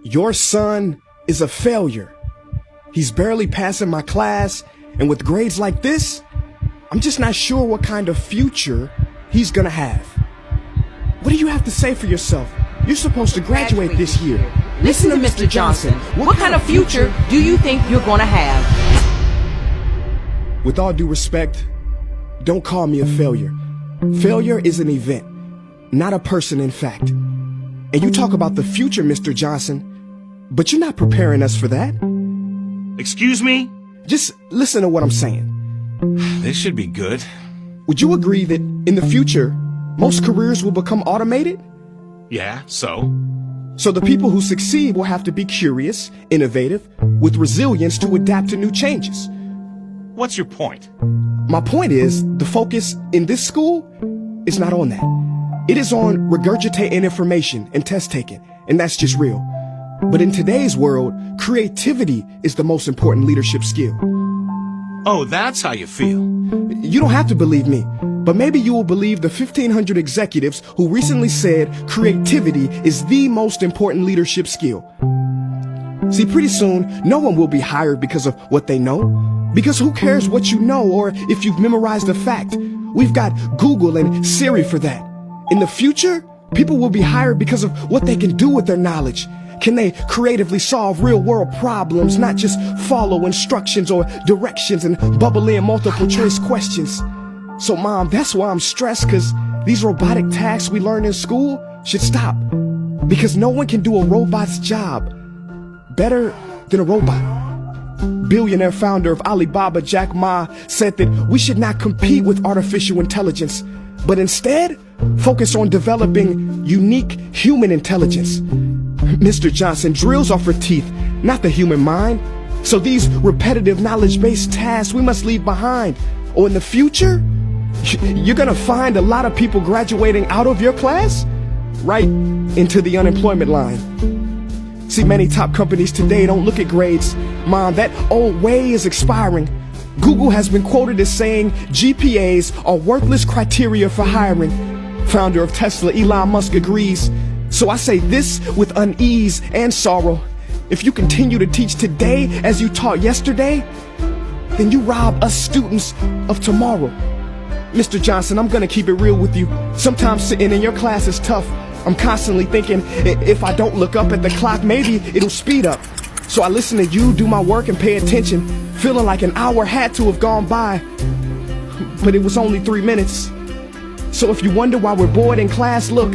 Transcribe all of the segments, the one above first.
Your son is a failure. He's barely passing my class, and with grades like this, I'm just not sure what kind of future he's gonna have. What do you have to say for yourself? You're supposed to graduate this year. Listen to Mr. Johnson. What kind of future do you think you're gonna have? With all due respect, don't call me a failure. Failure is an event, not a person, in fact. And you talk about the future, Mr. Johnson, but you're not preparing us for that. Excuse me? Just listen to what I'm saying. This should be good. Would you agree that in the future, most careers will become automated? Yeah, so? So the people who succeed will have to be curious, innovative, with resilience to adapt to new changes. What's your point? My point is, the focus in this school is not on that. It is on regurgitating information and test taking, and that's just real. But in today's world, creativity is the most important leadership skill. Oh, that's how you feel. You don't have to believe me, but maybe you will believe the 1,500 executives who recently said creativity is the most important leadership skill. See, pretty soon, no one will be hired because of what they know. Because who cares what you know or if you've memorized a fact? We've got Google and Siri for that. In the future, people will be hired because of what they can do with their knowledge. Can they creatively solve real-world problems, not just follow instructions or directions and bubble in multiple choice questions? So, Mom, that's why I'm stressed, because these robotic tasks we learn in school should stop. Because no one can do a robot's job better than a robot. Billionaire founder of Alibaba, Jack Ma, said that we should not compete with artificial intelligence, but instead focus on developing unique human intelligence. Mr. Johnson, drills are for teeth, not the human mind. So these repetitive knowledge-based tasks we must leave behind. Or in the future, you're gonna find a lot of people graduating out of your class right into the unemployment line. See, many top companies today don't look at grades. Mom, that old way is expiring. Google has been quoted as saying GPAs are worthless criteria for hiring. Founder of Tesla, Elon Musk, agrees. So I say this with unease and sorrow. If you continue to teach today as you taught yesterday, then you rob us students of tomorrow. Mr. Johnson, I'm gonna keep it real with you. Sometimes sitting in your class is tough. I'm constantly thinking, if I don't look up at the clock, maybe it'll speed up. So I listen to you do my work and pay attention, feeling like an hour had to have gone by. But it was only 3 minutes. So if you wonder why we're bored in class, look,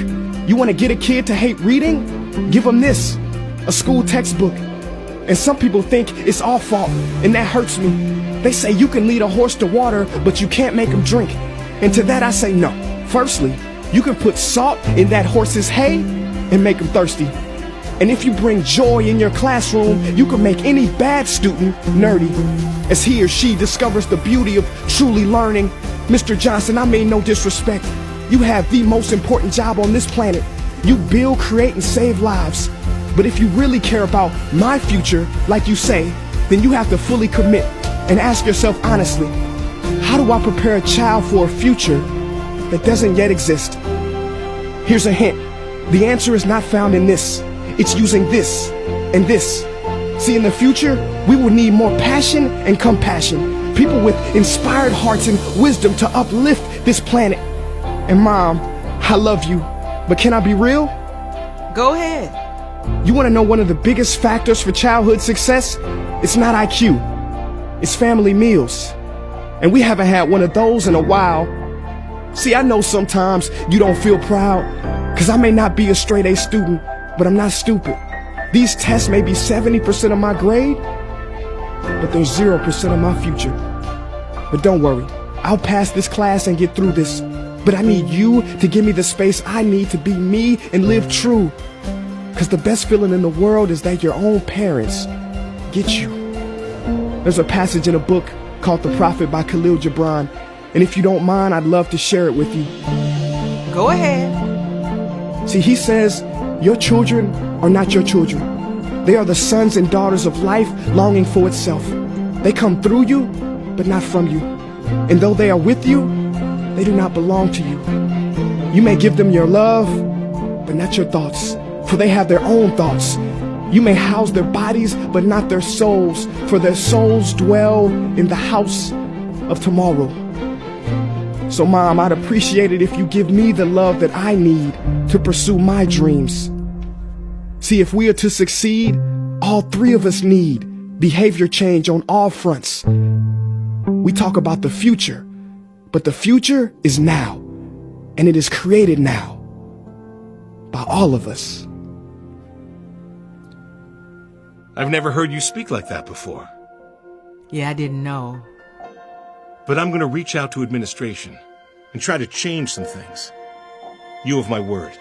you want to get a kid to hate reading? Give them this, a school textbook. And some people think it's our fault, and that hurts me. They say you can lead a horse to water, but you can't make him drink. And to that I say no. Firstly, you can put salt in that horse's hay and make him thirsty. And if you bring joy in your classroom, you can make any bad student nerdy. As he or she discovers the beauty of truly learning. Mr. Johnson, I mean no disrespect. You have the most important job on this planet. You build, create, and save lives. But if you really care about my future, like you say, then you have to fully commit and ask yourself honestly, how do I prepare a child for a future that doesn't yet exist? Here's a hint. The answer is not found in this. It's using this and this. See, in the future, we will need more passion and compassion. People with inspired hearts and wisdom to uplift this planet. And Mom, I love you, but can I be real? Go ahead. You want to know one of the biggest factors for childhood success? It's not IQ. It's family meals. And we haven't had one of those in a while. See, I know sometimes you don't feel proud, because I may not be a straight A student, but I'm not stupid. These tests may be 70% of my grade, but they're 0% of my future. But don't worry, I'll pass this class and get through this. But I need you to give me the space I need to be me and live true. Because the best feeling in the world is that your own parents get you. There's a passage in a book called The Prophet by Khalil Gibran. And if you don't mind, I'd love to share it with you. Go ahead. See, he says, your children are not your children. They are the sons and daughters of life longing for itself. They come through you, but not from you. And though they are with you, they do not belong to you. You may give them your love, but not your thoughts, for they have their own thoughts. You may house their bodies, but not their souls, for their souls dwell in the house of tomorrow. So, Mom, I'd appreciate it if you give me the love that I need to pursue my dreams. See, if we are to succeed, all three of us need behavior change on all fronts. We talk about the future, but the future is now, and it is created now by all of us. I've never heard you speak like that before. Yeah, I didn't know. But I'm going to reach out to administration and try to change some things. You have my word.